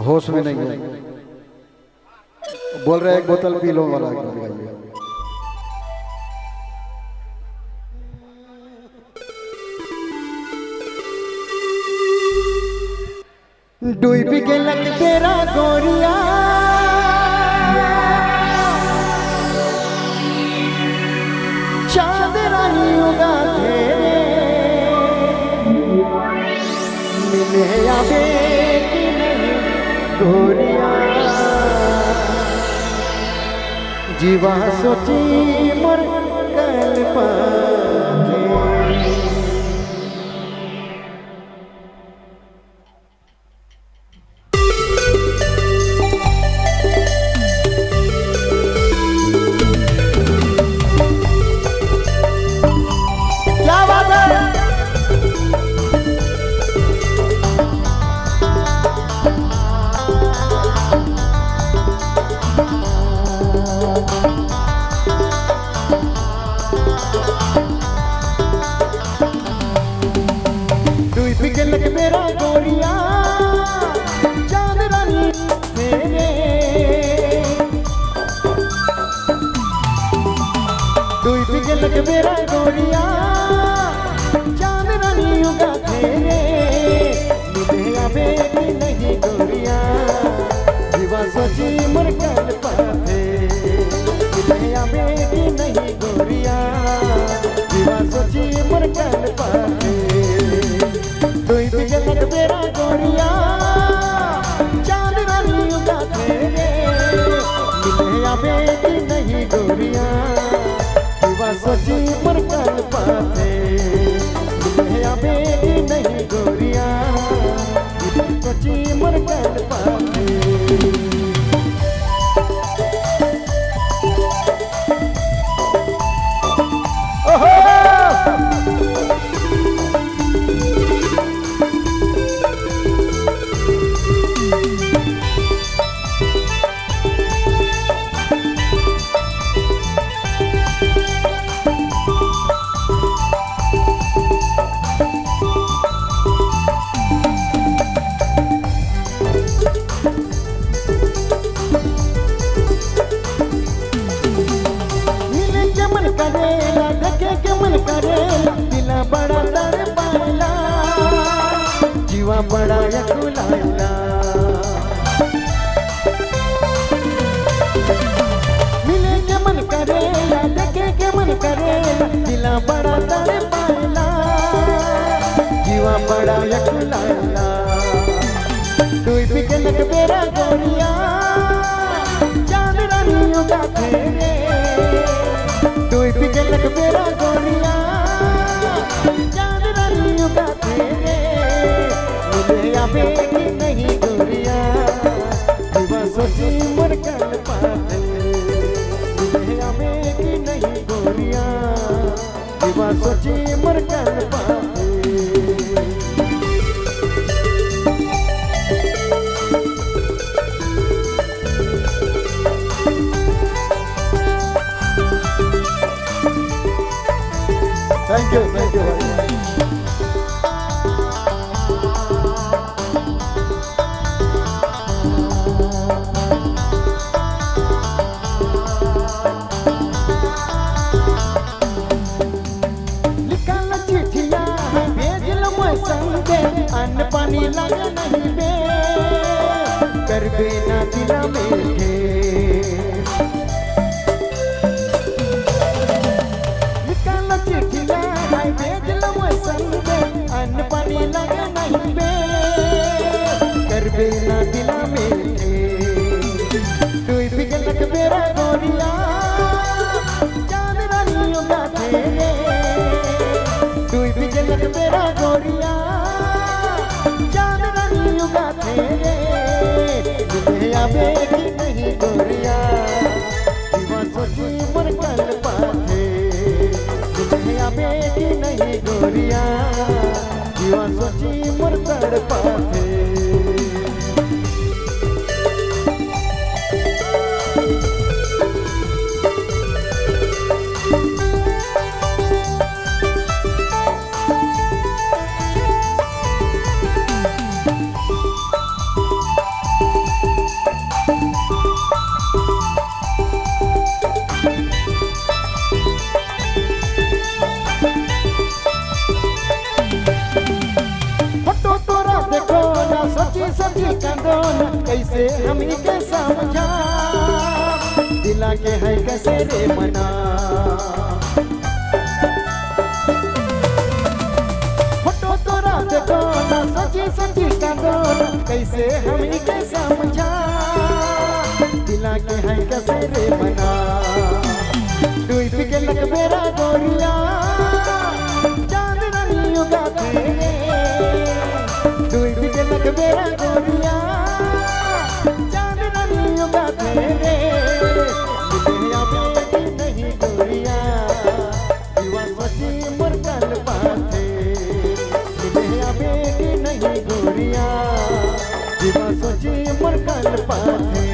होश में नहीं है। बोल रहे हैं एक बोतल पी लो वाला गाइए। डूब के लग तेरा गोरिया चांद रानी उगा तेरे मिले आवे कि नहीं गोरिया जीवा सोची मोर कल पाके। मेरा गोरिया चांद रानी तेरे डूब के लग मेरा गोरिया चांद रानी उगा तेरे मिले आवे कि नहीं गोरिया जीवा सोची मोर कल पाथे मिले आवे कि नहीं गोरिया जीवा सोची मोर कल पाथे। मेरा गोरिया चांद रानी उगा तेरे मिले आवे कि नहीं गोरिया जीवा सोची पर कल पाथे मिले आवे कि नहीं गोरिया जीवा सोची पर कल पाथे। करेला देखे के मन करेला दिला बड़ा दर पाला जीवा बड़ा यकुलाला मिले के मन करेला देखे के मन करेला दिला बड़ा दर पाला जीवा बड़ा यकुलाला डूब के लग मेरा गोरिया चांद रानी उगा तेरे डूब के लग मेरा गोरिया चांद रानी उगा तेरे मिले आवे कि नहीं गोरिया जीवा सोची मोर कल पाथे मिले आवे कि नहीं गोरिया जीवा सोची मोर कल पाथे। Thank you, thank you very much. लिखल चिट्ठिया भेजल मैं संगे अन्न पानी लग नहीं बे करबे ना दिला में अन्न पानी लगे नहीं बे करबे ना दिला में डूब के लग मेरा गोरिया चांद रानी उगा तेरे डूब के लग मेरा गोरिया चांद रानी उगा तेरे मिले आवे कि नहीं गोरिया जीवा सोची मोर कल पाथे मिले आवे कि नहीं गोरिया जीवा सोची मोर कल पाथे। सोची सोची कंदोना कैसे हम के समझा दिला के है कैसे रे मना फोटो तोरा देखो ना सोची सोची कंदोना कैसे हम के समझा दिला के है कैसे रे मना डूब के लग मेरा गोरिया चांद रानी उगाते डूब के लग मेरा गोरिया चांद रानी उगाते मिले आवे नहीं गोरिया दीवा सोची मोर कल पाते मिले आवे नहीं गोरिया दीवा सोची मोर कल पाते